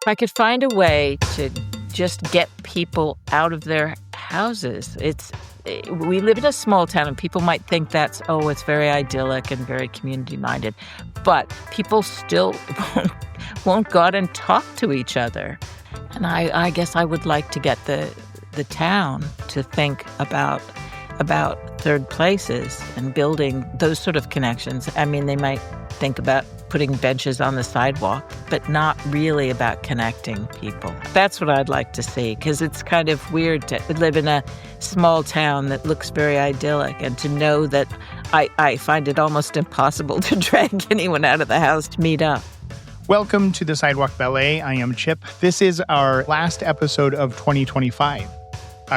I could find a way to just get people out of their houses. We live in a small town, and people might think it's very idyllic and very community-minded. But people still won't go out and talk to each other. And I guess I would like to get the town to think about third places and building those sort of connections. I mean, they might think about putting benches on the sidewalk, but not really about connecting people. That's what I'd like to see, because it's kind of weird to live in a small town that looks very idyllic, and to know that I find it almost impossible to drag anyone out of the house to meet up. Welcome to the Sidewalk Ballet. I am Chip. This is our last episode of 2025.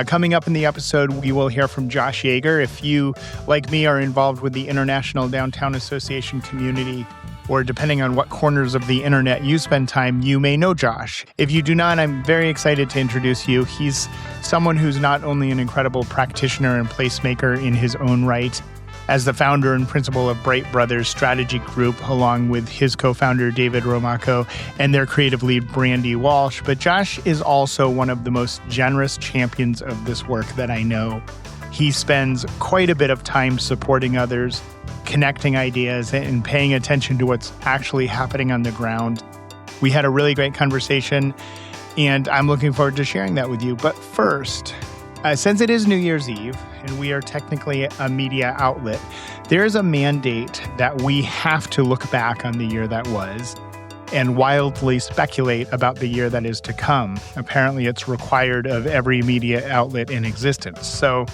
Coming up in the episode, we will hear from Josh Yeager. If you, like me, are involved with the International Downtown Association community, or depending on what corners of the internet you spend time, you may know Josh. If you do not, I'm very excited to introduce you. He's someone who's not only an incredible practitioner and placemaker in his own right, as the founder and principal of Bright Brothers Strategy Group, along with his co-founder David Romaco and their creative lead Brandy Walsh, but Josh is also one of the most generous champions of this work that I know. He spends quite a bit of time supporting others, connecting ideas, and paying attention to what's actually happening on the ground. We had a really great conversation, and I'm looking forward to sharing that with you. But first, since it is New Year's Eve, and we are technically a media outlet, there is a mandate that we have to look back on the year that was and wildly speculate about the year that is to come. Apparently, it's required of every media outlet in existence. So,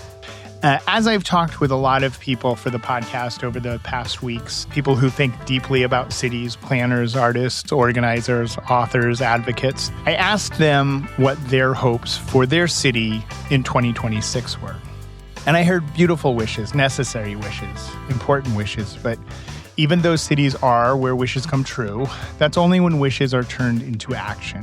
as I've talked with a lot of people for the podcast over the past weeks, people who think deeply about cities, planners, artists, organizers, authors, advocates, I asked them what their hopes for their city in 2026 were. And I heard beautiful wishes, necessary wishes, important wishes, but even though cities are where wishes come true, that's only when wishes are turned into action.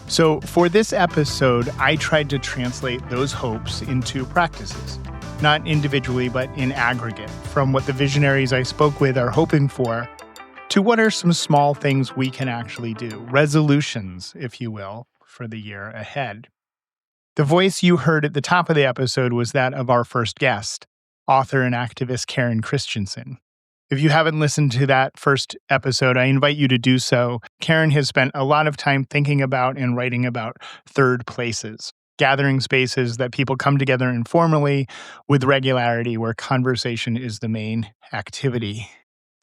So for this episode, I tried to translate those hopes into practices. Not individually, but in aggregate, from what the visionaries I spoke with are hoping for to what are some small things we can actually do, resolutions, if you will, for the year ahead. The voice you heard at the top of the episode was that of our first guest, author and activist Karen Christensen. If you haven't listened to that first episode, I invite you to do so. Karen has spent a lot of time thinking about and writing about third places, gathering spaces that people come together informally with regularity, where conversation is the main activity.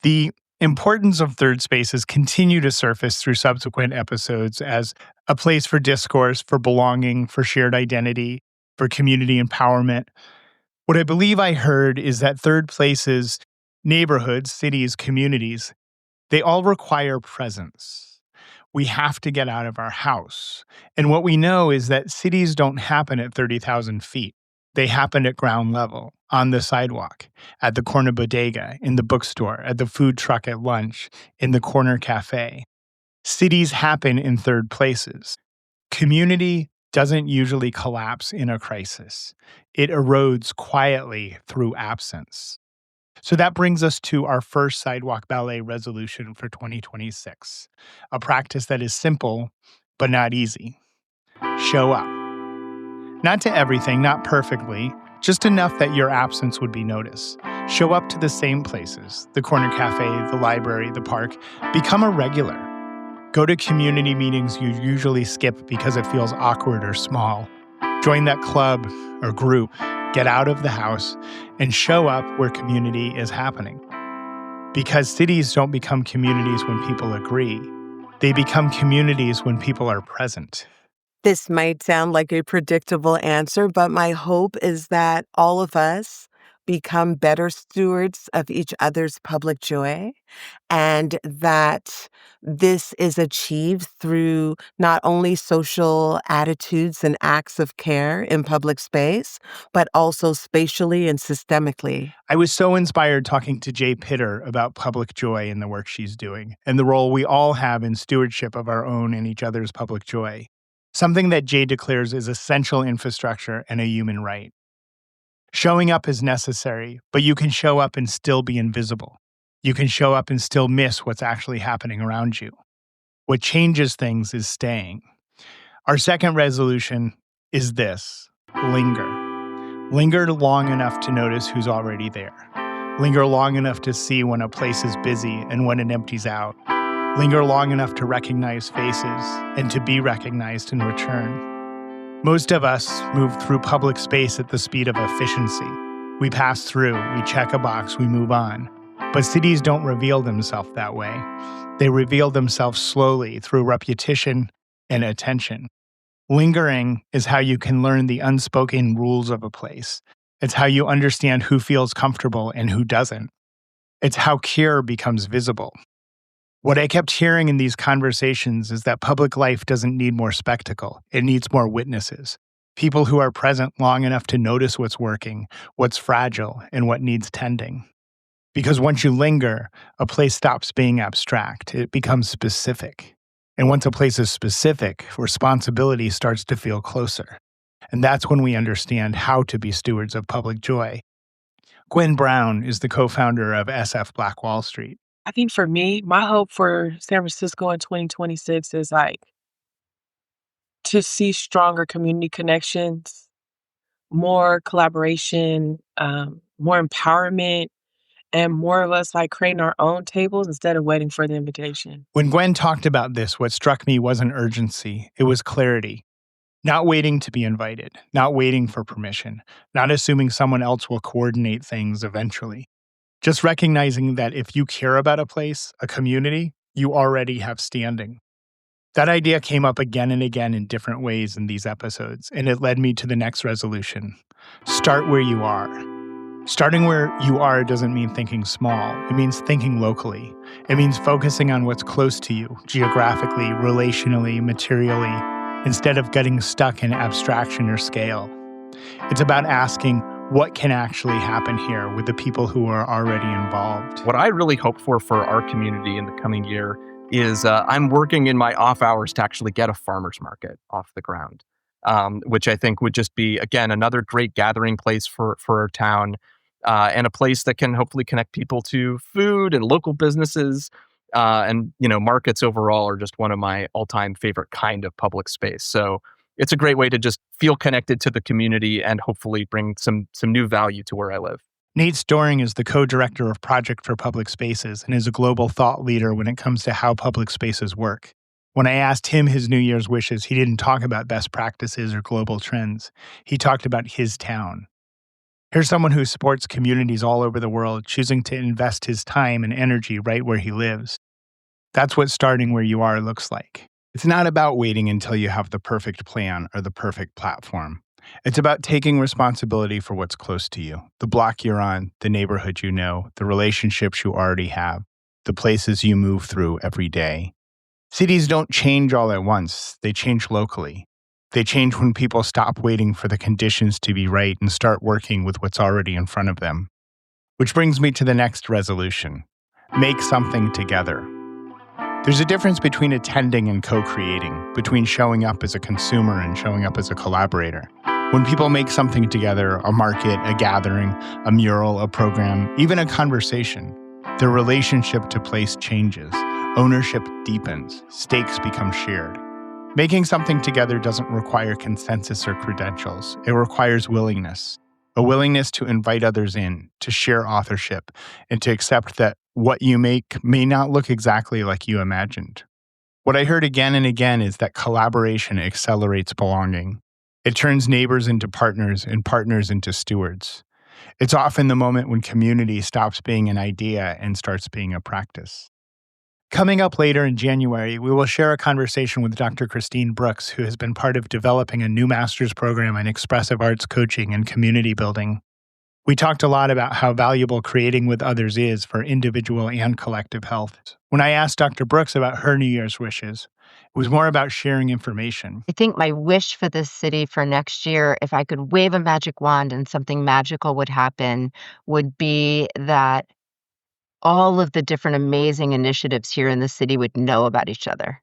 The importance of third spaces continue to surface through subsequent episodes as a place for discourse, for belonging, for shared identity, for community empowerment. What I believe I heard is that third places, neighborhoods, cities, communities, they all require presence. We have to get out of our house. And what we know is that cities don't happen at 30,000 feet. They happen at ground level, on the sidewalk, at the corner bodega, in the bookstore, at the food truck at lunch, in the corner cafe. Cities happen in third places. Community doesn't usually collapse in a crisis. It erodes quietly through absence. So that brings us to our first Sidewalk Ballet resolution for 2026, a practice that is simple, but not easy. Show up. Not to everything, not perfectly, just enough that your absence would be noticed. Show up to the same places, the corner cafe, the library, the park. Become a regular. Go to community meetings you usually skip because it feels awkward or small. Join that club or group. Get out of the house and show up where community is happening. Because cities don't become communities when people agree. They become communities when people are present. This might sound like a predictable answer, but my hope is that all of us become better stewards of each other's public joy, and that this is achieved through not only social attitudes and acts of care in public space, but also spatially and systemically. I was so inspired talking to Jay Pitter about public joy and the work she's doing, and the role we all have in stewardship of our own and each other's public joy, something that Jay declares is essential infrastructure and a human right. Showing up is necessary, but you can show up and still be invisible. You can show up and still miss what's actually happening around you. What changes things is staying. Our second resolution is this: linger. Linger long enough to notice who's already there. Linger long enough to see when a place is busy and when it empties out. Linger long enough to recognize faces and to be recognized in return. Most of us move through public space at the speed of efficiency. We pass through, we check a box, we move on. But cities don't reveal themselves that way. They reveal themselves slowly through repetition and attention. Lingering is how you can learn the unspoken rules of a place. It's how you understand who feels comfortable and who doesn't. It's how care becomes visible. What I kept hearing in these conversations is that public life doesn't need more spectacle. It needs more witnesses. People who are present long enough to notice what's working, what's fragile, and what needs tending. Because once you linger, a place stops being abstract. It becomes specific. And once a place is specific, responsibility starts to feel closer. And that's when we understand how to be stewards of public joy. Gwen Brown is the co-founder of SF Black Wall Street. I think for me, my hope for San Francisco in 2026 is to see stronger community connections, more collaboration, more empowerment, and more of us creating our own tables instead of waiting for the invitation. When Gwen talked about this, what struck me wasn't urgency, it was clarity. Not waiting to be invited, not waiting for permission, not assuming someone else will coordinate things eventually. Just recognizing that if you care about a place, a community, you already have standing. That idea came up again and again in different ways in these episodes, and it led me to the next resolution. Start where you are. Starting where you are doesn't mean thinking small. It means thinking locally. It means focusing on what's close to you, geographically, relationally, materially, instead of getting stuck in abstraction or scale. It's about asking, what can actually happen here with the people who are already involved? What I really hope for our community in the coming year is I'm working in my off hours to actually get a farmer's market off the ground, which I think would just be, again, another great gathering place for our town, and a place that can hopefully connect people to food and local businesses. And markets overall are just one of my all-time favorite kind of public space. So it's a great way to just feel connected to the community and hopefully bring some new value to where I live. Nate Storring is the co-director of Project for Public Spaces and is a global thought leader when it comes to how public spaces work. When I asked him his New Year's wishes, he didn't talk about best practices or global trends. He talked about his town. Here's someone who supports communities all over the world, choosing to invest his time and energy right where he lives. That's what starting where you are looks like. It's not about waiting until you have the perfect plan or the perfect platform. It's about taking responsibility for what's close to you, the block you're on, the neighborhood you know, the relationships you already have, the places you move through every day. Cities don't change all at once. They change locally. They change when people stop waiting for the conditions to be right and start working with what's already in front of them. Which brings me to the next resolution. Make something together. There's a difference between attending and co-creating, between showing up as a consumer and showing up as a collaborator. When people make something together, a market, a gathering, a mural, a program, even a conversation, their relationship to place changes. Ownership deepens. Stakes become shared. Making something together doesn't require consensus or credentials. It requires willingness. A willingness to invite others in, to share authorship, and to accept that what you make may not look exactly like you imagined. What I heard again and again is that collaboration accelerates belonging. It turns neighbors into partners and partners into stewards. It's often the moment when community stops being an idea and starts being a practice. Coming up later in January, we will share a conversation with Dr. Christine Brooks, who has been part of developing a new master's program in expressive arts coaching and community building. We talked a lot about how valuable creating with others is for individual and collective health. When I asked Dr. Brooks about her New Year's wishes, it was more about sharing information. I think my wish for this city for next year, if I could wave a magic wand and something magical would happen, would be that all of the different amazing initiatives here in the city would know about each other.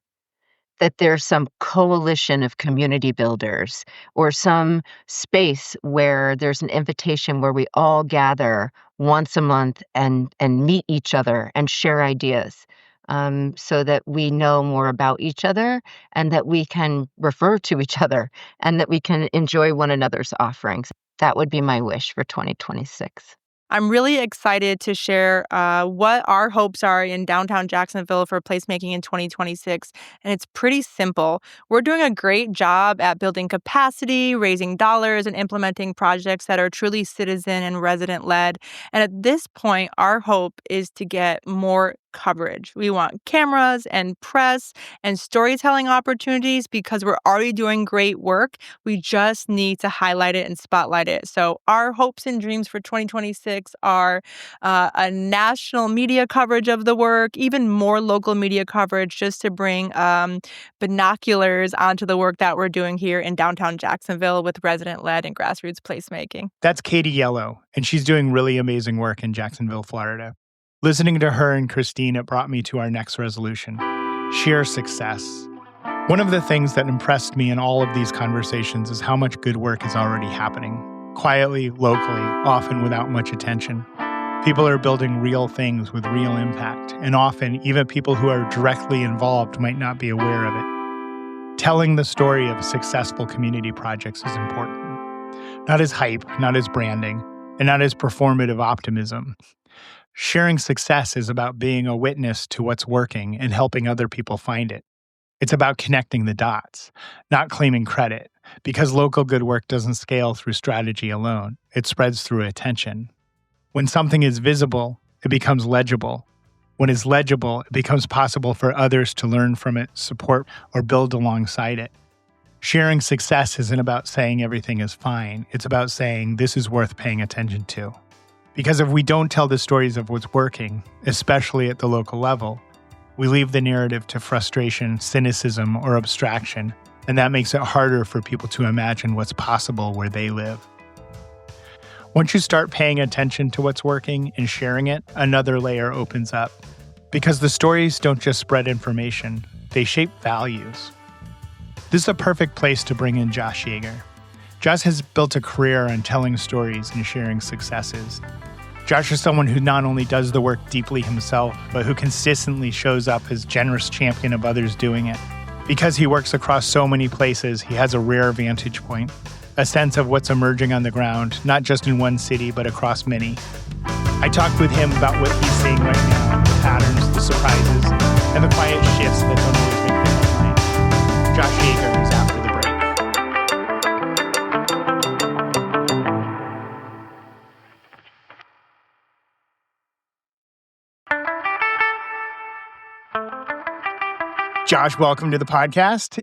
That there's some coalition of community builders or some space where there's an invitation where we all gather once a month and meet each other and share ideas. so that we know more about each other and that we can refer to each other and that we can enjoy one another's offerings. That would be my wish for 2026. I'm really excited to share what our hopes are in downtown Jacksonville for placemaking in 2026. And it's pretty simple. We're doing a great job at building capacity, raising dollars, and implementing projects that are truly citizen and resident led. And at this point, our hope is to get more coverage. We want cameras and press and storytelling opportunities because we're already doing great work. We just need to highlight it and spotlight it. So our hopes and dreams for 2026 are a national media coverage of the work, even more local media coverage, just to bring binoculars onto the work that we're doing here in downtown Jacksonville with resident-led and grassroots placemaking. That's Kady Yellow, and she's doing really amazing work in Jacksonville, Florida. Listening to her and Christine, it brought me to our next resolution: share success. One of the things that impressed me in all of these conversations is how much good work is already happening, quietly, locally, often without much attention. People are building real things with real impact, and often even people who are directly involved might not be aware of it. Telling the story of successful community projects is important. Not as hype, not as branding, and not as performative optimism. Sharing success is about being a witness to what's working and helping other people find it. It's about connecting the dots, not claiming credit, because local good work doesn't scale through strategy alone. It spreads through attention. When something is visible, it becomes legible. When it's legible, it becomes possible for others to learn from it, support, or build alongside it. Sharing success isn't about saying everything is fine. It's about saying this is worth paying attention to. Because if we don't tell the stories of what's working, especially at the local level, we leave the narrative to frustration, cynicism, or abstraction, and that makes it harder for people to imagine what's possible where they live. Once you start paying attention to what's working and sharing it, another layer opens up. Because the stories don't just spread information, they shape values. This is a perfect place to bring in Josh Yeager. Josh has built a career on telling stories and sharing successes. Josh is someone who not only does the work deeply himself, but who consistently shows up as generous champion of others doing it. Because he works across so many places, he has a rare vantage point, a sense of what's emerging on the ground, not just in one city, but across many. I talked with him about what he's seeing right now, the patterns, the surprises, and the quiet shifts that don't always make the headline. Josh Yeager is after the break. Josh, welcome to the podcast,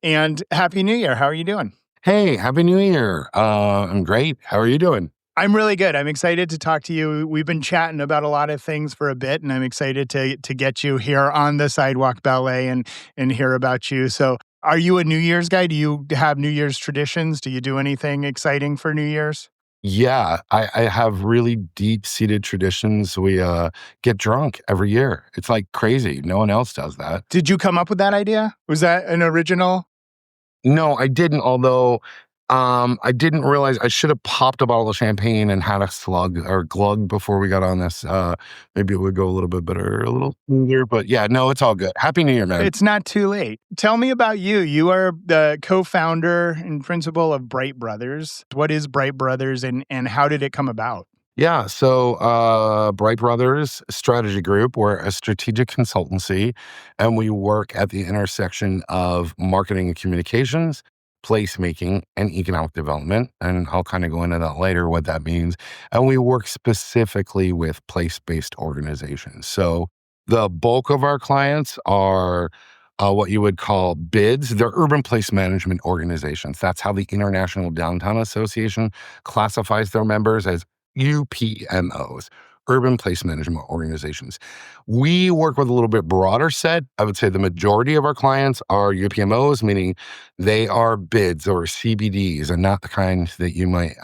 and Happy New Year. How are you doing? Hey, Happy New Year. I'm great. How are you doing? I'm really good. I'm excited to talk to you. We've been chatting about a lot of things for a bit, and I'm excited to get you here on the Sidewalk Ballet and hear about you. So are you a New Year's guy? Do you have New Year's traditions? Do you do anything exciting for New Year's? Yeah, I have really deep-seated traditions. We get drunk every year. It's like crazy. No one else does that. Did you come up with that idea? Was that an original? No, I didn't, although I didn't realize I should have popped a bottle of champagne and had a slug or glug before we got on this. Maybe it would go a little bit better, a little smoother. But yeah, no, it's all good. Happy New Year, man. It's not too late. Tell me about you. You are the co-founder and principal of Bright Brothers. What is Bright Brothers and how did it come about? Yeah, so Bright Brothers Strategy Group, we're a strategic consultancy, and we work at the intersection of marketing and communications, placemaking, and economic development. And I'll kind of go into that later, what that means. And we work specifically with place-based organizations. So the bulk of our clients are what you would call BIDs. They're urban place management organizations. That's how the International Downtown Association classifies their members, as UPMOs, urban place management organizations. We work with a little bit broader set. I would say the majority of our clients are UPMOs, meaning they are BIDs or CBDs, and not the kind that you might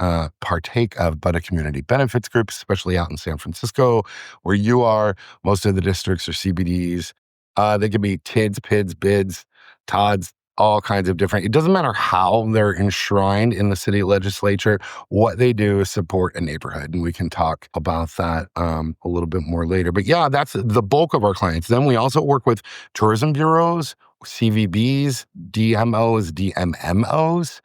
partake of, but a community benefits group, especially out in San Francisco, where you are. Most of the districts are CBDs. They could be TIDs, PIDs, BIDs, TODs, all kinds of different, it doesn't matter how they're enshrined in the city legislature. What they do is support a neighborhood. And we can talk about that a little bit more later. But yeah, that's the bulk of our clients. Then we also work with tourism bureaus, CVBs, DMOs, DMMOs.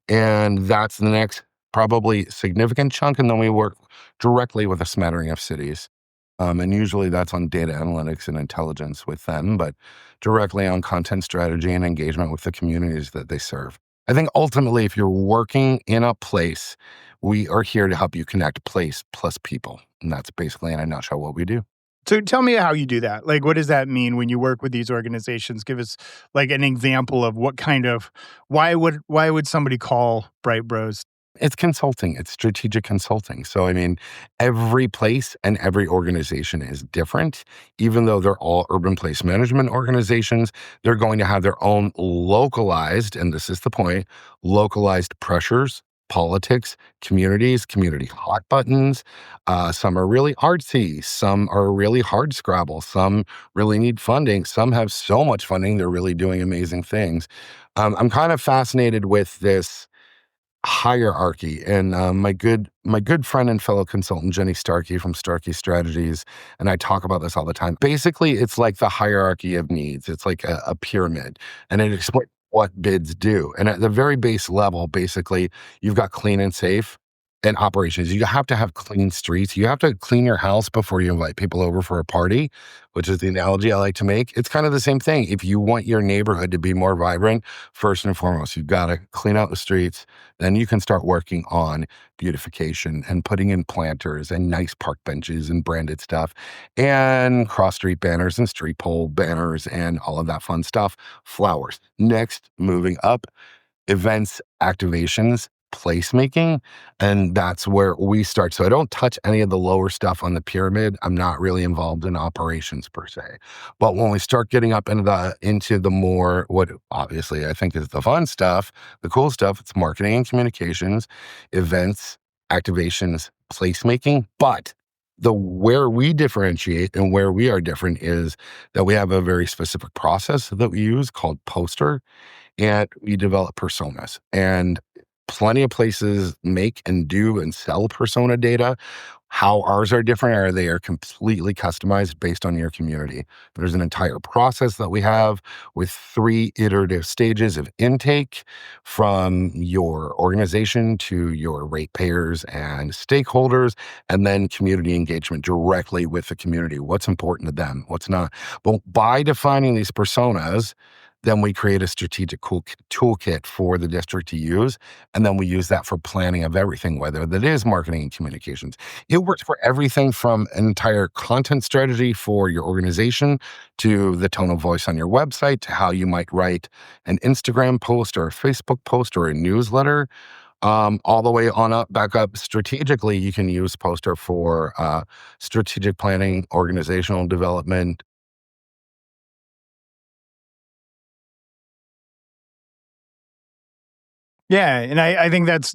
And that's the next probably significant chunk. And then we work directly with a smattering of cities. And usually that's on data analytics and intelligence with them, but directly on content strategy and engagement with the communities that they serve. I think ultimately, if you're working in a place, we are here to help you connect place plus people. And that's basically in a nutshell what we do. So tell me how you do that. Like, what does that mean when you work with these organizations? Give us like an example of what kind of, why would somebody call Bright Bros? It's consulting. It's strategic consulting. So, I mean, every place and every organization is different. Even though they're all urban place management organizations, they're going to have their own localized, and this is the point, localized pressures, politics, communities, community hot buttons. Some are really artsy. Some are really hard scrabble. Some really need funding. Some have so much funding, they're really doing amazing things. I'm kind of fascinated with this hierarchy. And my good friend and fellow consultant Jenny Starkey from Starkey Strategies, and I talk about this all the time. Basically, it's like the hierarchy of needs. It's like a pyramid, and it explains what bids do. And at the very base level, basically, you've got clean and safe and operations. You have to have clean streets. You have to clean your house before you invite people over for a party, which is the analogy I like to make. It's kind of the same thing. If you want your neighborhood to be more vibrant, first and foremost, you've got to clean out the streets. Then you can start working on beautification and putting in planters and nice park benches and branded stuff and cross street banners and street pole banners and all of that fun stuff. Flowers. Next, moving up, events, activations, placemaking, and that's where we start. So I don't touch any of the lower stuff on the pyramid. I'm not really involved in operations per se. But when we start getting up into the more, what obviously I think is the fun stuff, the cool stuff, it's marketing and communications, events, activations, placemaking. But where we differentiate and where we are different is that we have a very specific process that we use called poster, and we develop personas. And plenty of places make and do and sell persona data. How ours are different are they are completely customized based on your community. There's an entire process that we have with 3 iterative stages of intake, from your organization to your ratepayers and stakeholders, and then community engagement directly with the community. What's important to them, what's not. But by defining these personas, then we create a strategic toolkit for the district to use. And then we use that for planning of everything, whether that is marketing and communications. It works for everything from an entire content strategy for your organization to the tone of voice on your website to how you might write an Instagram post or a Facebook post or a newsletter. All the way on up, back up strategically, you can use poster for strategic planning, organizational development. Yeah, and I think that's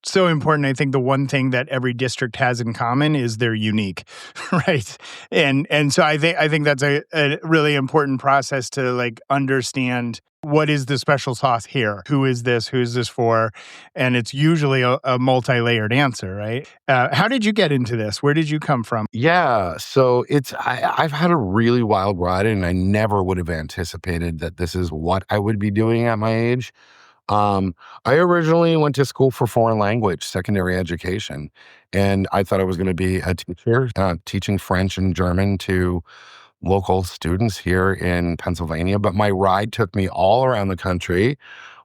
so important. I think the one thing that every district has in common is they're unique, right? And so I think that's a really important process to like understand what is the special sauce here. Who is this? Who is this for? And it's usually a multi-layered answer, right? How did you get into this? Where did you come from? Yeah, so I've had a really wild ride, and I never would have anticipated that this is what I would be doing at my age. I originally went to school for foreign language, secondary education, and I thought I was going to be a teacher, teaching French and German to local students here in Pennsylvania. But my ride took me all around the country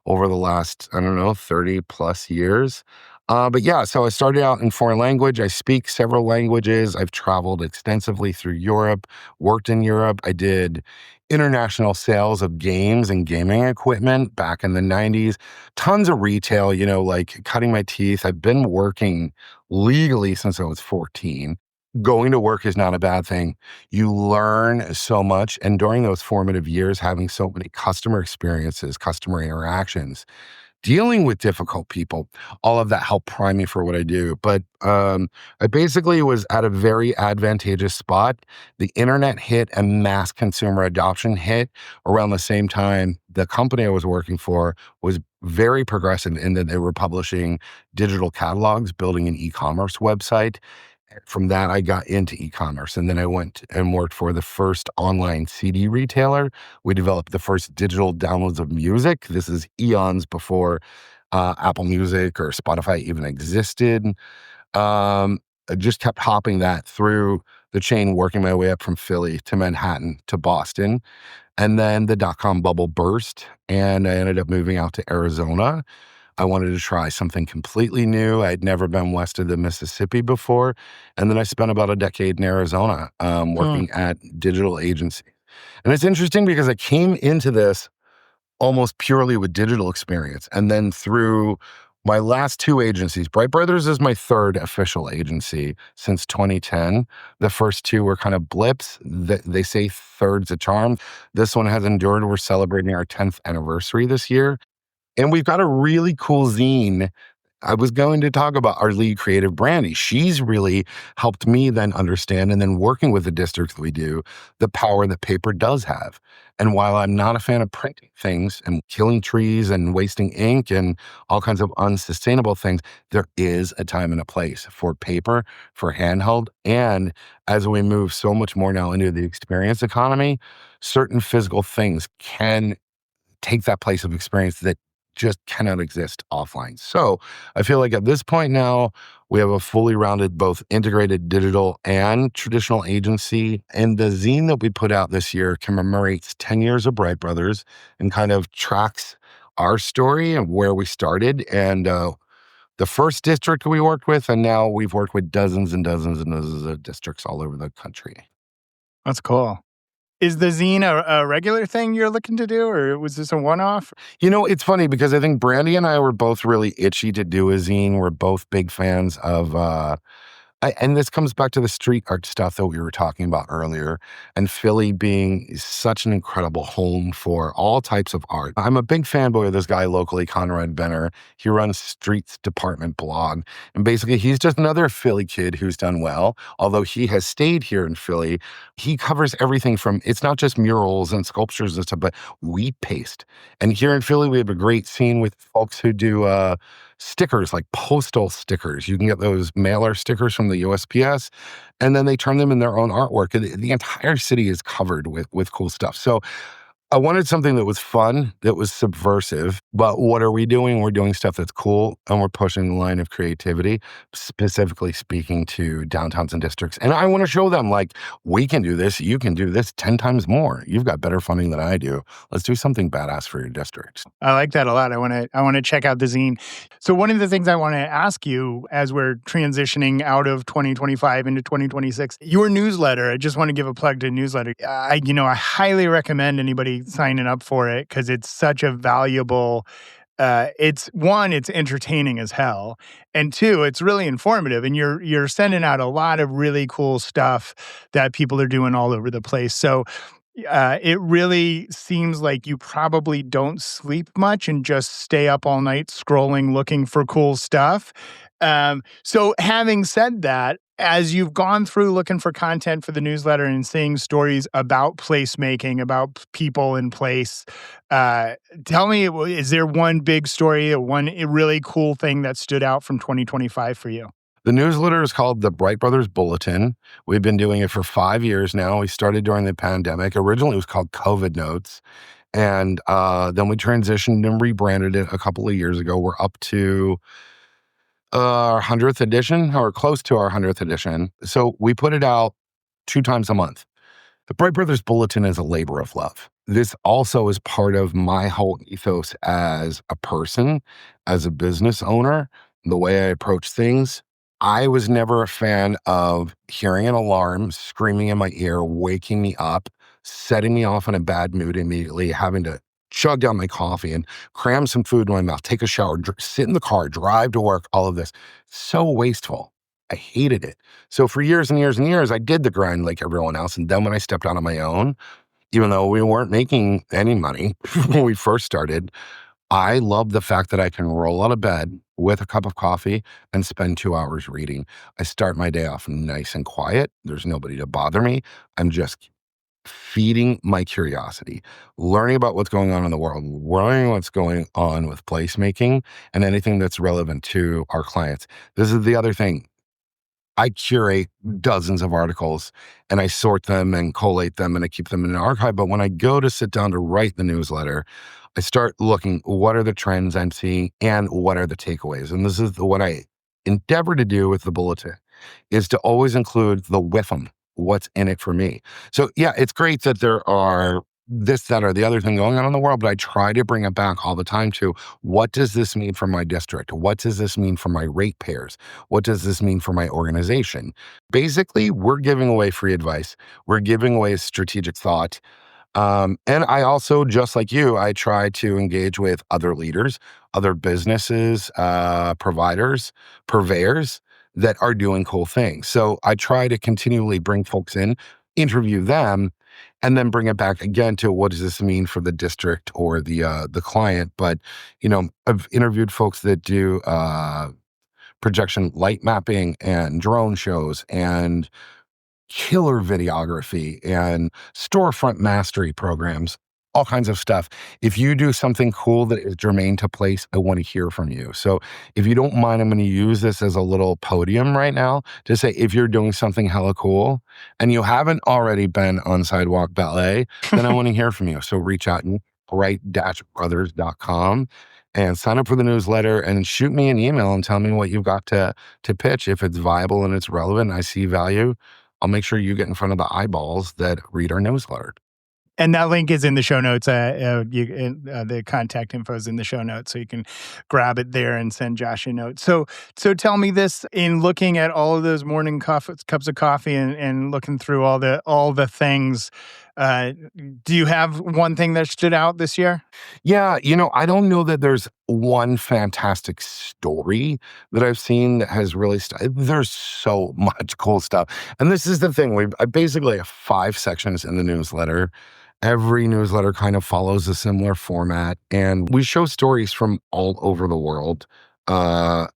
over the last, 30 plus years. But yeah, so I started out in foreign language. I speak several languages. I've traveled extensively through Europe, worked in Europe. I did international sales of games and gaming equipment back in the 90s. Tons of retail, like cutting my teeth. I've been working legally since I was 14. Going to work is not a bad thing. You learn so much. And during those formative years, having so many customer experiences, customer interactions, dealing with difficult people. All of that helped prime me for what I do. But I basically was at a very advantageous spot. The internet hit and mass consumer adoption hit around the same time. The company I was working for was very progressive in that they were publishing digital catalogs, building an e-commerce website. From that, I got into e-commerce, and then I went and worked for the first online CD retailer. We developed the first digital downloads of music. This is eons before Apple Music or Spotify even existed. I just kept hopping that through the chain, working my way up from Philly to Manhattan to Boston. And then the dot-com bubble burst, and I ended up moving out to Arizona. I wanted to try something completely new. I'd never been west of the Mississippi before. And then I spent about a decade in Arizona working at digital agency. And it's interesting because I came into this almost purely with digital experience. And then through my last two agencies, Bright Brothers is my third official agency since 2010. The first two were kind of blips. They say third's a charm. This one has endured. We're celebrating our 10th anniversary this year. And we've got a really cool zine. I was going to talk about our lead creative, Brandy. She's really helped me then understand, and then working with the districts that we do, the power that paper does have. And while I'm not a fan of printing things and killing trees and wasting ink and all kinds of unsustainable things, there is a time and a place for paper, for handheld. And as we move so much more now into the experience economy, certain physical things can take that place of experience that just cannot exist offline. So I feel like at this point now, we have a fully rounded, both integrated digital and traditional agency. And the zine that we put out this year commemorates 10 years of Bright Brothers and kind of tracks our story and where we started. And the first district we worked with, and now we've worked with dozens and dozens and dozens of districts all over the country. That's cool. Is the zine a regular thing you're looking to do, or was this a one-off? You know, it's funny because I think Brandy and I were both really itchy to do a zine. We're both big fans of and this comes back to the street art stuff that we were talking about earlier, and Philly being such an incredible home for all types of art. I'm a big fanboy of this guy locally, Conrad Benner. He runs Streets Department blog, and basically he's just another Philly kid who's done well. Although he has stayed here in Philly, he covers everything from, it's not just murals and sculptures and stuff, but wheat paste. And here in Philly, we have a great scene with folks who do stickers, like postal stickers. You can get those mailer stickers from the USPS, and then they turn them in their own artwork. And the entire city is covered with cool stuff. So I wanted something that was fun, that was subversive. But what are we doing? We're doing stuff that's cool, and we're pushing the line of creativity, specifically speaking to downtowns and districts. And I want to show them, like, we can do this. You can do this 10 times more. You've got better funding than I do. Let's do something badass for your districts. I like that a lot. I want to check out the zine. So one of the things I want to ask you as we're transitioning out of 2025 into 2026, your newsletter, I just want to give a plug to newsletter. I highly recommend anybody signing up for it because it's such a valuable, it's entertaining as hell. And two, it's really informative. And you're sending out a lot of really cool stuff that people are doing all over the place. So it really seems like you probably don't sleep much and just stay up all night scrolling, looking for cool stuff. So having said that, as you've gone through looking for content for the newsletter and seeing stories about placemaking, about people in place, tell me, is there one big story or one really cool thing that stood out from 2025 for you? The newsletter is called the Bright Brothers Bulletin. We've been doing it for 5 years now. We started during the pandemic. Originally, it was called COVID Notes. And then we transitioned and rebranded it a couple of years ago. We're up to our 100th edition, or close to our 100th edition. So we put it out 2 times a month. The Bright Brothers Bulletin is a labor of love. This also is part of my whole ethos as a person, as a business owner, the way I approach things. I was never a fan of hearing an alarm screaming in my ear, waking me up, setting me off in a bad mood immediately, having to chug down my coffee and cram some food in my mouth, take a shower, sit in the car, drive to work, all of this. So wasteful. I hated it. So for years and years and years, I did the grind like everyone else. And then when I stepped out on my own, even though we weren't making any money when we first started, I love the fact that I can roll out of bed with a cup of coffee and spend 2 hours reading. I start my day off nice and quiet. There's nobody to bother me. I'm just feeding my curiosity, learning about what's going on in the world, learning what's going on with placemaking and anything that's relevant to our clients. This is the other thing. I curate dozens of articles and I sort them and collate them and I keep them in an archive. But when I go to sit down to write the newsletter, I start looking, what are the trends I'm seeing and what are the takeaways? And this is what I endeavor to do with the bulletin, is to always include the with them, what's in it for me. So yeah, it's great that there are this, that, or the other thing going on in the world, but I try to bring it back all the time to what does this mean for my district? What does this mean for my ratepayers? What does this mean for my organization? Basically, we're giving away free advice. We're giving away strategic thought. And I also, just like you, I try to engage with other leaders, other businesses, providers, purveyors that are doing cool things. So I try to continually bring folks in, interview them, and then bring it back again to what does this mean for the district or the client. But I've interviewed folks that do projection light mapping and drone shows and killer videography and storefront mastery programs, all kinds of stuff. If you do something cool that is germane to place, I want to hear from you. So if you don't mind, I'm going to use this as a little podium right now to say, if you're doing something hella cool and you haven't already been on Sidewalk Ballet, then I want to hear from you. So reach out and bright-brothers.com and sign up for the newsletter and shoot me an email and tell me what you've got to pitch. If it's viable and it's relevant, I see value, I'll make sure you get in front of the eyeballs that read our newsletter. And that link is in the show notes. The contact info is in the show notes, so you can grab it there and send Josh a note. So tell me this: in looking at all of those morning cups of coffee and looking through all the things, do you have one thing that stood out this year? Yeah, I don't know that there's one fantastic story that I've seen that has really there's so much cool stuff. And this is the thing, I basically have 5 sections in the newsletter. Every newsletter kind of follows a similar format, and we show stories from all over the world. I've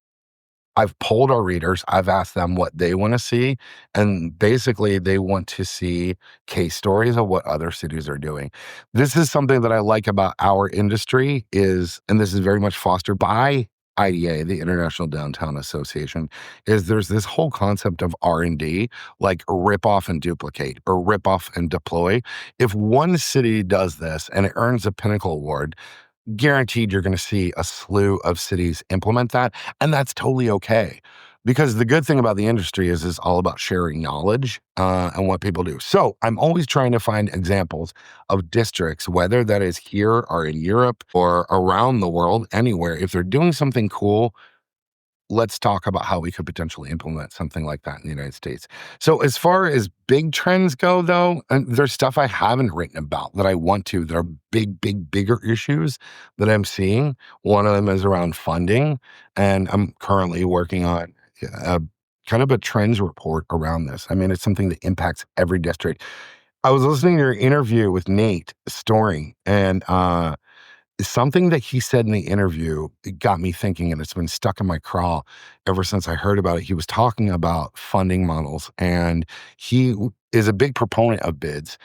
polled our readers. I've asked them what they want to see. And basically, they want to see case stories of what other cities are doing. This is something that I like about our industry and this is very much fostered by IDA, the International Downtown Association, is there's this whole concept of R&D, like rip off and duplicate or rip off and deploy. If one city does this and it earns a Pinnacle Award, guaranteed you're going to see a slew of cities implement that. And that's totally okay. Because the good thing about the industry is it's all about sharing knowledge and what people do. So I'm always trying to find examples of districts, whether that is here or in Europe or around the world, anywhere. If they're doing something cool, let's talk about how we could potentially implement something like that in the United States. So as far as big trends go, though, there's stuff I haven't written about that I want to, that are bigger issues that I'm seeing. One of them is around funding, and I'm currently working on kind of a trends report around this. I mean, it's something that impacts every district. I was listening to your interview with Nate Storring, and something that he said in the interview, it got me thinking, and it's been stuck in my craw ever since I heard about it. He was talking about funding models, and he is a big proponent of bids.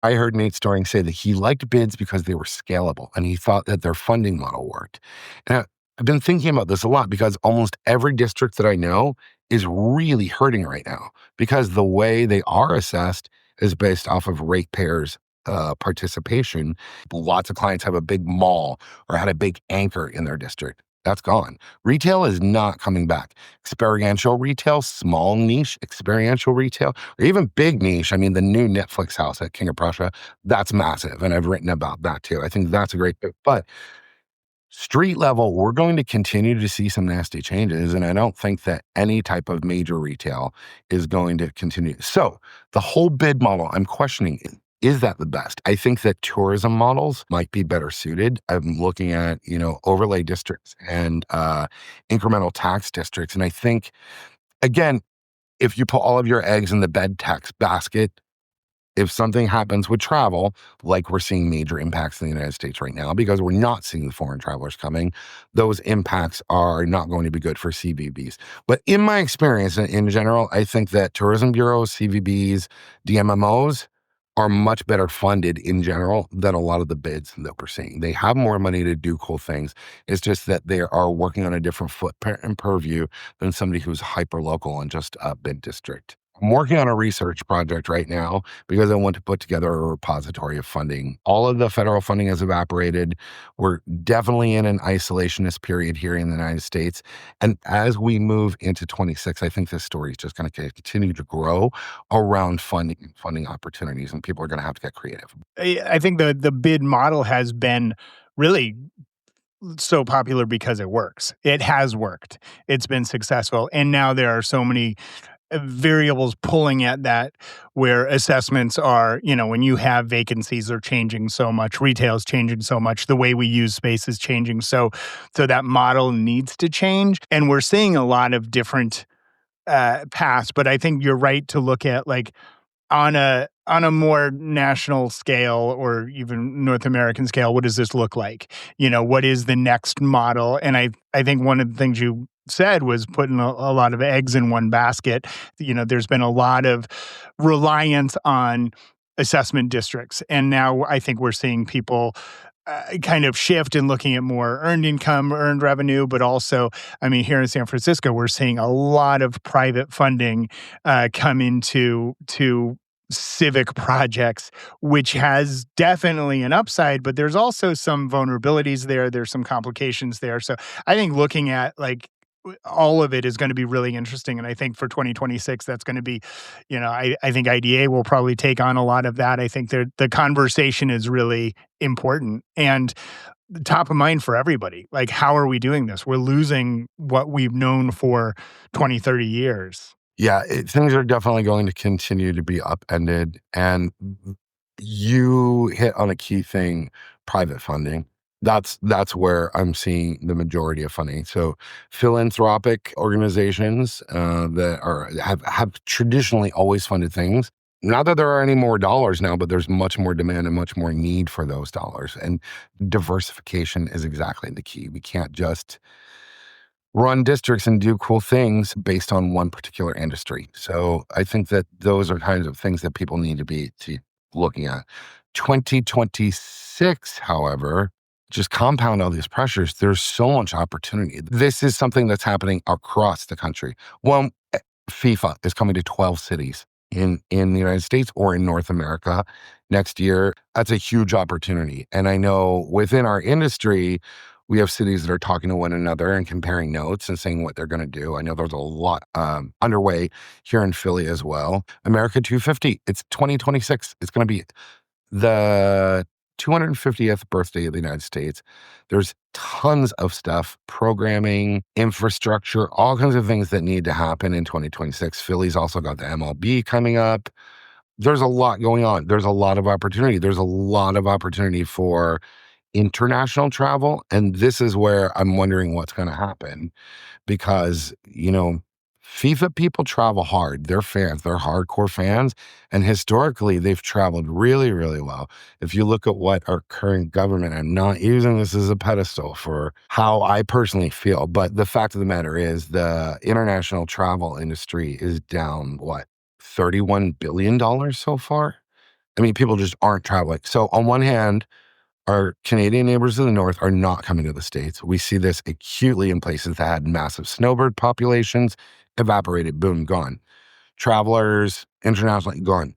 I heard Nate Storring say that he liked bids because they were scalable, and he thought that their funding model worked. And I've been thinking about this a lot because almost every district that I know is really hurting right now because the way they are assessed is based off of ratepayers' participation. Lots of clients have a big mall or had a big anchor in their district. That's gone. Retail is not coming back. Experiential retail, small niche experiential retail, or even big niche. I mean, the new Netflix house at King of Prussia, that's massive. And I've written about that too. I think that's a great thing. But street level, we're going to continue to see some nasty changes. And I don't think that any type of major retail is going to continue. So the whole bid model, I'm questioning, is that the best? I think that tourism models might be better suited. I'm looking at, overlay districts and incremental tax districts. And I think, again, if you put all of your eggs in the bed tax basket, If something happens with travel, like we're seeing major impacts in the United States right now, because we're not seeing the foreign travelers coming, those impacts are not going to be good for CVBs. But in my experience, in general, I think that tourism bureaus, CVBs, DMMOs are much better funded in general than a lot of the bids that we're seeing. They have more money to do cool things. It's just that they are working on a different footprint and purview than somebody who's hyper local and just a bid district. I'm working on a research project right now because I want to put together a repository of funding. All of the federal funding has evaporated. We're definitely in an isolationist period here in the United States. And as we move into 26, I think this story is just going to continue to grow around funding opportunities, and people are going to have to get creative. I think the bid model has been really so popular because it works. It has worked. It's been successful. And now there are so many variables pulling at that, where assessments are, when you have vacancies are changing so much, retail is changing so much, the way we use space is changing. So that model needs to change. And we're seeing a lot of different paths, but I think you're right to look at on a more national scale or even North American scale, what does this look like? What is the next model? And I think one of the things you said was putting a lot of eggs in one basket. There's been a lot of reliance on assessment districts. And now I think we're seeing people kind of shift and looking at more earned income, earned revenue, but also, here in San Francisco, we're seeing a lot of private funding come into civic projects, which has definitely an upside, but there's also some vulnerabilities there. There's some complications there. So I think looking at all of it is going to be really interesting. And I think for 2026, that's going to be, I think IDA will probably take on a lot of that. I think the conversation is really important and top of mind for everybody. How are we doing this? We're losing what we've known for 20, 30 years. Yeah, things are definitely going to continue to be upended. And you hit on a key thing, private funding. That's where I'm seeing the majority of funding. So philanthropic organizations that have traditionally always funded things. Not that there are any more dollars now, but there's much more demand and much more need for those dollars. And diversification is exactly the key. We can't just run districts and do cool things based on one particular industry. So I think that those are kinds of things that people need to be looking at. 2026, however, just compound all these pressures. There's so much opportunity. This is something that's happening across the country. Well, FIFA is coming to 12 cities in the United States or in North America next year. That's a huge opportunity. And I know within our industry, we have cities that are talking to one another and comparing notes and saying what they're going to do. I know there's a lot underway here in Philly as well. America 250, it's 2026. It's going to be the 250th birthday of the United States. There's tons of stuff, programming, infrastructure, all kinds of things that need to happen in 2026. Philly's also got the MLB coming up. There's a lot going on. There's a lot of opportunity. There's a lot of opportunity for international travel. And this is where I'm wondering what's going to happen because, FIFA people travel hard. They're fans. They're hardcore fans. And historically, they've traveled really, really well. If you look at what our current government, I'm not using this as a pedestal for how I personally feel, but the fact of the matter is the international travel industry is down, $31 billion so far? People just aren't traveling. So on one hand, our Canadian neighbors to the north are not coming to the States. We see this acutely in places that had massive snowbird populations, evaporated, boom, gone. Travelers internationally gone.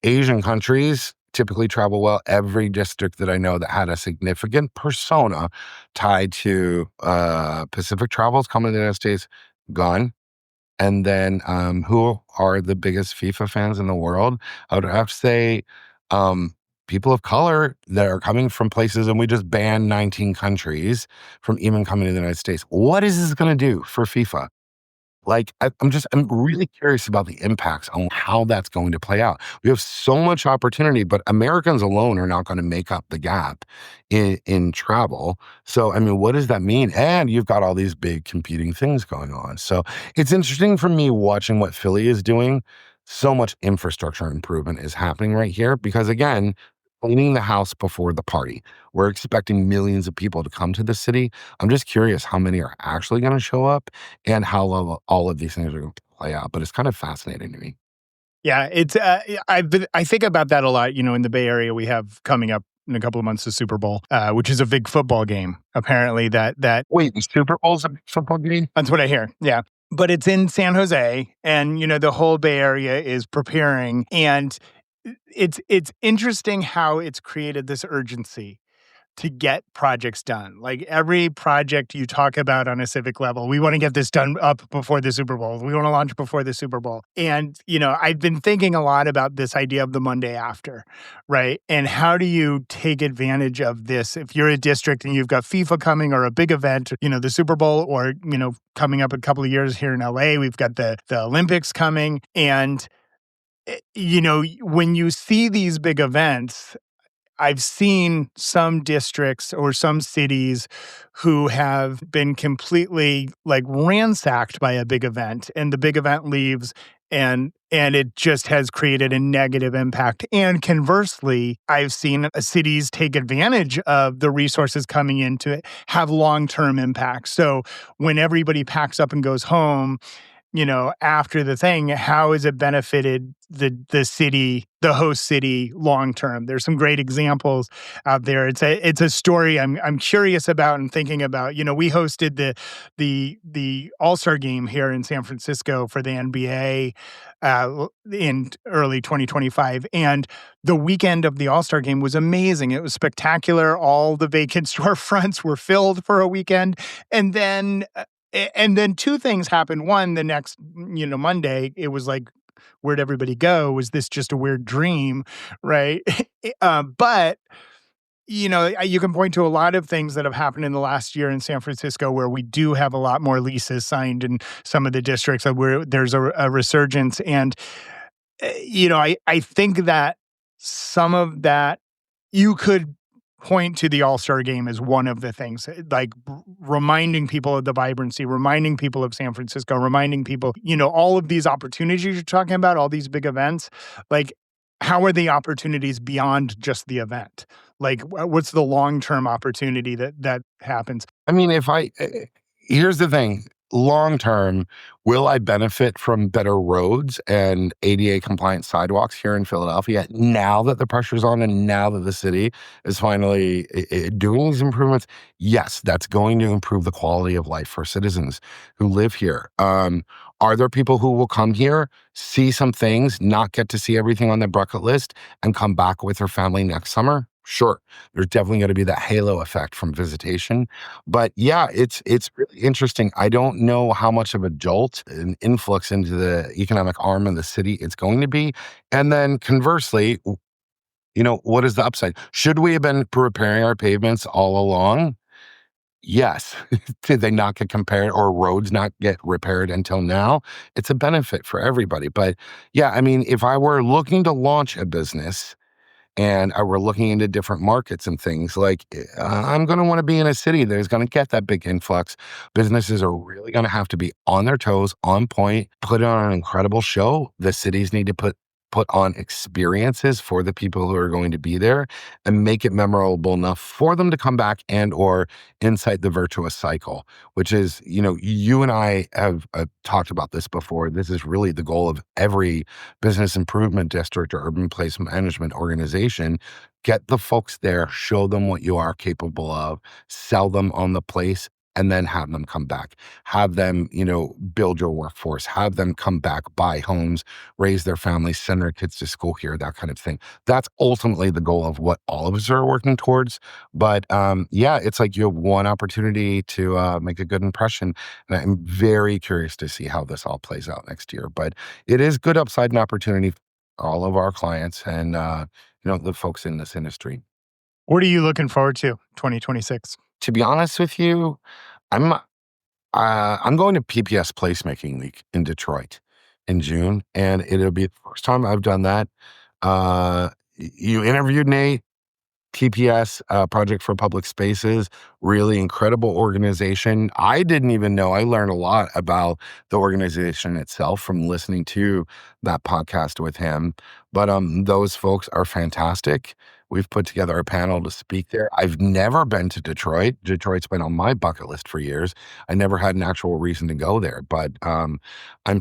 Asian countries typically travel well. Every district that I know that had a significant persona tied to Pacific travels coming to the United States, gone. And then who are the biggest FIFA fans in the world? I would have to say people of color that are coming from places, and we just banned 19 countries from even coming to the United States. What is this going to do for FIFA? I'm really curious about the impacts on how that's going to play out. We have so much opportunity, but Americans alone are not going to make up the gap in travel. So, what does that mean? And you've got all these big competing things going on. So it's interesting for me watching what Philly is doing. so much infrastructure improvement is happening right here because, again, cleaning the house before the party. We're expecting millions of people to come to the city. I'm just curious how many are actually going to show up and how all of these things are going to play out. But it's kind of fascinating to me. Yeah, it's I think about that a lot. In the Bay Area, we have coming up in a couple of months the Super Bowl, which is a big football game. Apparently, that Wait, the Super Bowl's a big football game? that's what I hear. Yeah, but it's in San Jose, and the whole Bay Area is preparing, and it's interesting how it's created this urgency to get projects done. Like every project you talk about on a civic level, we want to get this done up before the Super Bowl. We want to launch before the Super Bowl. And, I've been thinking a lot about this idea of the Monday after, right? And how do you take advantage of this? If you're a district and you've got FIFA coming or a big event, the Super Bowl, or, coming up a couple of years here in LA, we've got the Olympics coming. And, when you see these big events, I've seen some districts or some cities who have been completely ransacked by a big event, and the big event leaves and it just has created a negative impact. And conversely, I've seen cities take advantage of the resources coming into it, have long-term impacts. So when everybody packs up and goes home, after the thing, how has it benefited the city, the host city, long term? There's some great examples out there. It's a story I'm curious about and thinking about. We hosted the All-Star game here in San Francisco for the NBA in early 2025, and the weekend of the All-Star game was amazing. It was spectacular. All the vacant storefronts were filled for a weekend, and then two things happened. One, the next, Monday, it was like, where'd everybody go? Was this just a weird dream? Right. But, you can point to a lot of things that have happened in the last year in San Francisco where we do have a lot more leases signed in some of the districts where there's a resurgence. And, I think that some of that you could point to the All-Star game as one of the things, like reminding people of the vibrancy, reminding people of San Francisco, reminding people, all of these opportunities you're talking about, all these big events, like how are the opportunities beyond just the event? Like what's the long-term opportunity that happens? I mean, here's the thing. Long term, will I benefit from better roads and ADA compliant sidewalks here in Philadelphia now that the pressure's on and now that the city is finally doing these improvements? Yes, that's going to improve the quality of life for citizens who live here. Are there people who will come here, see some things, not get to see everything on their bucket list, and come back with their family next summer? Sure, there's definitely going to be that halo effect from visitation. But yeah, it's really interesting. I don't know how much of a jolt, an influx into the economic arm of the city it's going to be. And then conversely, what is the upside? Should we have been repairing our pavements all along? Yes. Did they not get compared or roads not get repaired until now? It's a benefit for everybody. But yeah, I mean, if I were looking to launch a business, and we're looking into different markets and things, like I'm going to want to be in a city that is going to get that big influx. Businesses are really going to have to be on their toes, on point, put on an incredible show. The cities need to put on experiences for the people who are going to be there and make it memorable enough for them to come back and or incite the virtuous cycle, which is, you and I have talked about this before. This is really the goal of every business improvement district or urban place management organization. Get the folks there, show them what you are capable of, sell them on the place, and then have them come back. Have them, build your workforce. Have them come back, buy homes, raise their families, send their kids to school here, that kind of thing. That's ultimately the goal of what all of us are working towards. But yeah, it's like you have one opportunity to make a good impression. And I'm very curious to see how this all plays out next year. But it is good upside and opportunity for all of our clients and, the folks in this industry. What are you looking forward to 2026? To be honest with you, I'm going to PPS Placemaking Week in Detroit in June, and it'll be the first time I've done that. You interviewed Nate. TPS, Project for Public Spaces, really incredible organization. I didn't even know. I learned a lot about the organization itself from listening to that podcast with him. But those folks are fantastic. We've put together a panel to speak there. I've never been to Detroit. Detroit's been on my bucket list for years. I never had an actual reason to go there, but I'm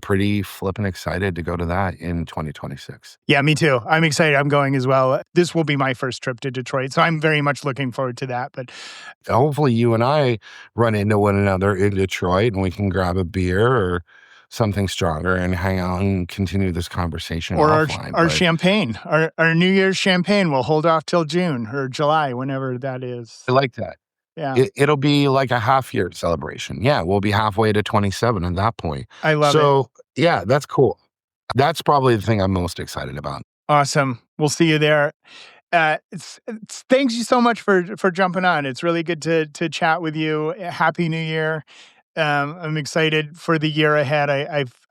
pretty flippin' excited to go to that in 2026. Yeah, me too. I'm excited. I'm going as well. This will be my first trip to Detroit, so I'm very much looking forward to that. But hopefully you and I run into one another in Detroit and we can grab a beer or something stronger and hang out and continue this conversation or offline. Our champagne, our New Year's champagne will hold off till June or July, whenever that is. I like that. Yeah. It'll be like a half-year celebration. Yeah, we'll be halfway to 27 at that point. I love it. So, yeah, that's cool. That's probably the thing I'm most excited about. Awesome. We'll see you there. Thanks you so much for jumping on. It's really good to chat with you. Happy New Year. I'm excited for the year ahead.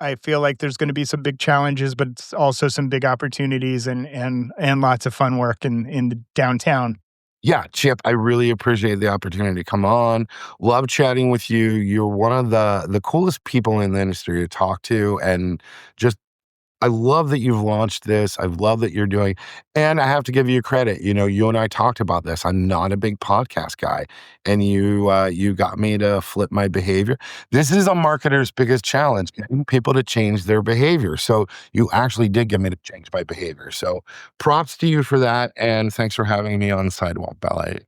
I feel like there's going to be some big challenges, but it's also some big opportunities and lots of fun work in the downtown. Yeah, Chip, I really appreciate the opportunity to come on. Love chatting with you. You're one of the coolest people in the industry to talk to, and just I love that you've launched this. I love that you're doing, and I have to give you credit. You know, you and I talked about this. I'm not a big podcast guy, and you got me to flip my behavior. This is a marketer's biggest challenge, getting people to change their behavior. So you actually did get me to change my behavior. So props to you for that, and thanks for having me on Sidewalk Ballet.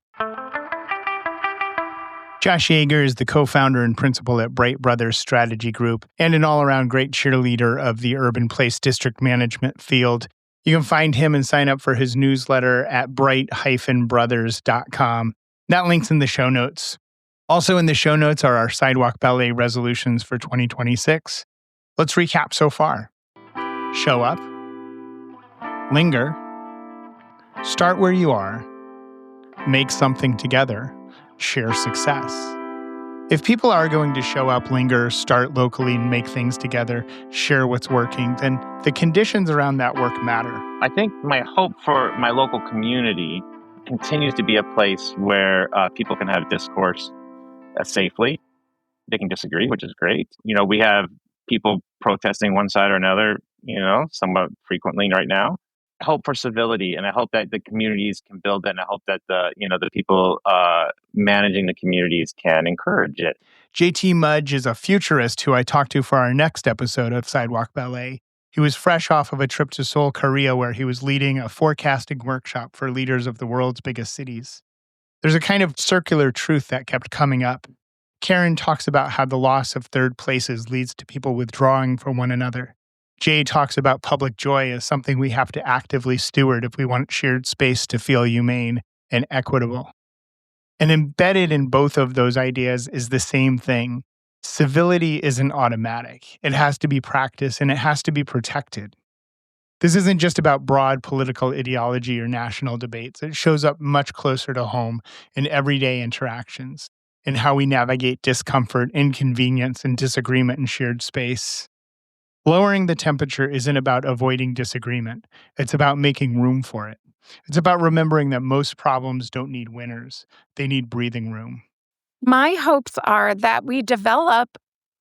Josh Yeager is the co-founder and principal at Bright Brothers Strategy Group and an all-around great cheerleader of the urban place district management field. You can find him and sign up for his newsletter at bright-brothers.com. That link's in the show notes. Also in the show notes are our Sidewalk Ballet resolutions for 2026. Let's recap so far. Show up. Linger. Start where you are. Make something together. Share success. If people are going to show up, linger, start locally, and make things together, share what's working, then the conditions around that work matter. I think my hope for my local community continues to be a place where people can have discourse safely. They can disagree, which is great. You know, we have people protesting one side or another, you know, somewhat frequently right now. I hope for civility, and I hope that the communities can build it, and I hope that the people managing the communities can encourage it. JT Mudge is a futurist who I talked to for our next episode of Sidewalk Ballet. He was fresh off of a trip to Seoul, Korea, where he was leading a forecasting workshop for leaders of the world's biggest cities. There's a kind of circular truth that kept coming up. Karen talks about how the loss of third places leads to people withdrawing from one another. Jay talks about public joy as something we have to actively steward if we want shared space to feel humane and equitable. And embedded in both of those ideas is the same thing. Civility isn't automatic. It has to be practiced and it has to be protected. This isn't just about broad political ideology or national debates. It shows up much closer to home in everyday interactions, in how we navigate discomfort, inconvenience, and disagreement in shared space. Lowering the temperature isn't about avoiding disagreement. It's about making room for it. It's about remembering that most problems don't need winners. They need breathing room. My hopes are that we develop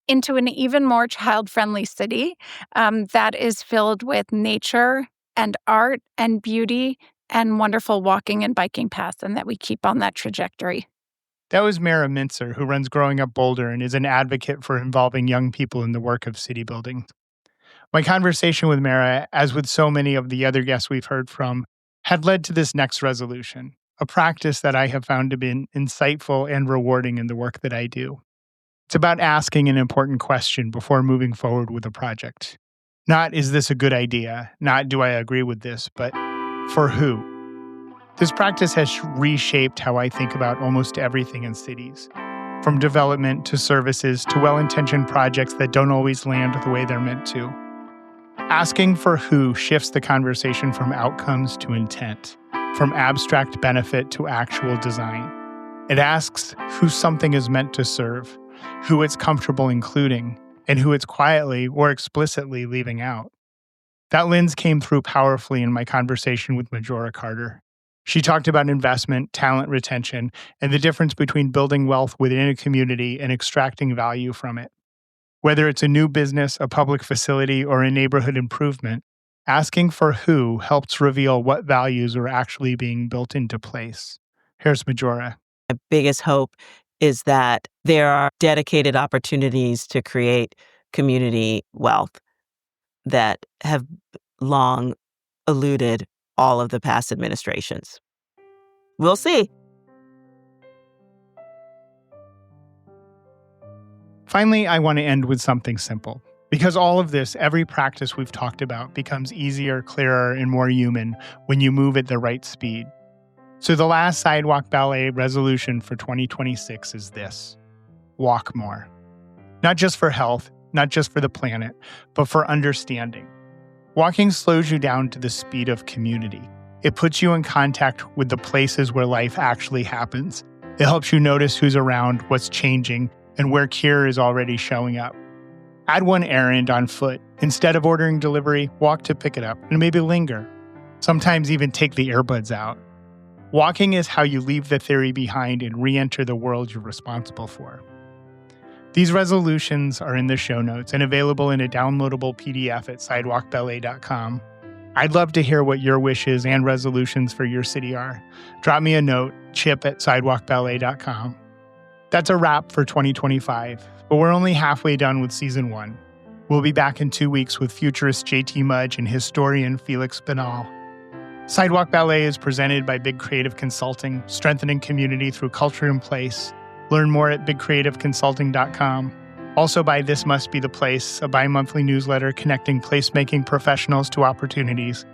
into an even more child-friendly city that is filled with nature and art and beauty and wonderful walking and biking paths, and that we keep on that trajectory. That was Mara Mintzer, who runs Growing Up Boulder and is an advocate for involving young people in the work of city building. My conversation with Mara, as with so many of the other guests we've heard from, had led to this next resolution, a practice that I have found to be insightful and rewarding in the work that I do. It's about asking an important question before moving forward with a project. Not, is this a good idea? Not, do I agree with this? But for who? This practice has reshaped how I think about almost everything in cities, from development to services to well-intentioned projects that don't always land the way they're meant to. Asking for who shifts the conversation from outcomes to intent, from abstract benefit to actual design. It asks who something is meant to serve, who it's comfortable including, and who it's quietly or explicitly leaving out. That lens came through powerfully in my conversation with Majora Carter. She talked about investment, talent retention, and the difference between building wealth within a community and extracting value from it. Whether it's a new business, a public facility, or a neighborhood improvement, asking for who helps reveal what values are actually being built into place. Here's Majora. My biggest hope is that there are dedicated opportunities to create community wealth that have long eluded all of the past administrations. We'll see. Finally, I want to end with something simple. Because all of this, every practice we've talked about, becomes easier, clearer, and more human when you move at the right speed. So the last Sidewalk Ballet resolution for 2026 is this: walk more. Not just for health, not just for the planet, but for understanding. Walking slows you down to the speed of community. It puts you in contact with the places where life actually happens. It helps you notice who's around, what's changing, and where cure is already showing up. Add one errand on foot. Instead of ordering delivery, walk to pick it up and maybe linger. Sometimes even take the earbuds out. Walking is how you leave the theory behind and re-enter the world you're responsible for. These resolutions are in the show notes and available in a downloadable PDF at sidewalkballet.com. I'd love to hear what your wishes and resolutions for your city are. Drop me a note, chip@sidewalkballet.com. That's a wrap for 2025, but we're only halfway done with season 1. We'll be back in 2 weeks with futurist JT Mudge and historian Felix Banal. Sidewalk Ballet is presented by Big Creative Consulting, strengthening community through culture and place. Learn more at bigcreativeconsulting.com. Also by This Must Be the Place, a bi-monthly newsletter connecting placemaking professionals to opportunities.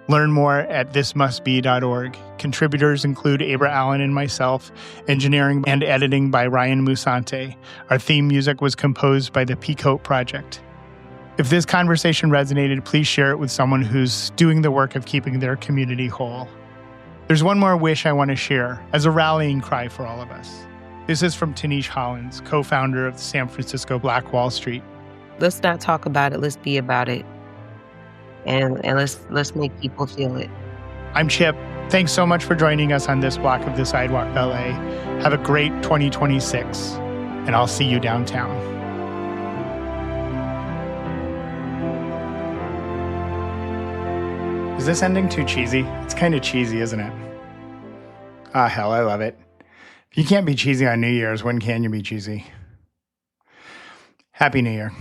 Learn more at thismustbe.org. Contributors include Abra Allen and myself, engineering and editing by Ryan Musante. Our theme music was composed by the Peacoat Project. If this conversation resonated, please share it with someone who's doing the work of keeping their community whole. There's one more wish I want to share as a rallying cry for all of us. This is from Tanish Hollins, co-founder of the San Francisco Black Wall Street. Let's not talk about it. Let's be about it. And let's make people feel it. I'm Chip. Thanks so much for joining us on this block of the Sidewalk Ballet. Have a great 2026, and I'll see you downtown. Is this ending too cheesy? It's kind of cheesy, isn't it? Ah, hell, I love it. If you can't be cheesy on New Year's, when can you be cheesy? Happy New Year.